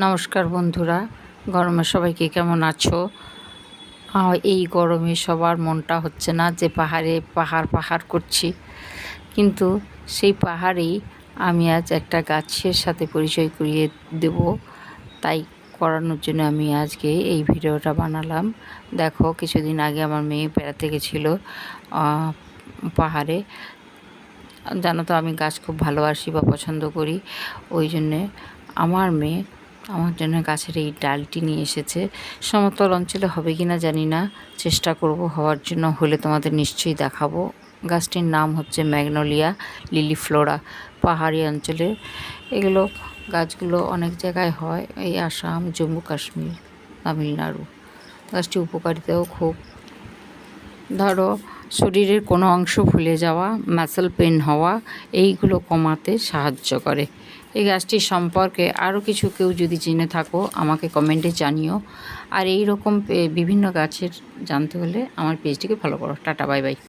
নমস্কার বন্ধুরা, গরমে সবাইকে কেমন আছো? এই গরমে সবার মনটা হচ্ছে না যে পাহাড় করছি, কিন্তু সেই পাহাড়েই আমি আজ একটা গাছের সাথে পরিচয় করিয়ে দেব। তাই করানোর জন্য আমি আজকে এই ভিডিওটা বানালাম। দেখো, কিছুদিন আগে আমার মেয়ে বেড়াতে গেছিলো পাহাড়ে। জানো তো আমি গাছ খুব ভালোবাসি বা পছন্দ করি, ওই জন্যে আমার মেয়ে আমার জন্য গাছের এই ডালটি নিয়ে এসেছে। সমতল অঞ্চলে হবে কি না জানি না, চেষ্টা করব হওয়ার জন্য, হলে তোমাদের নিশ্চয়ই দেখাবো। গাছটির নাম হচ্ছে ম্যাগনোলিয়া লিলিফ্লোরা। পাহাড়ি অঞ্চলে গাছগুলো অনেক জায়গায় হয়, এই আসাম, জম্মু কাশ্মীর, তামিলনাড়ু। গাছটি উপকারিতাও খুব। ধরো, শরীরের কোনো অংশ ফুলে যাওয়া, মাসল পেন হওয়া, এইগুলো কমাতে সাহায্য করে। এই গাছটির সম্পর্কে আরও কিছু কেউ যদি জেনে থাকো আমাকে কমেন্টে জানিও। আর এই রকম বিভিন্ন গাছের জানতে হলে আমার পেজটিকে ফলো করো। Tata, bye bye.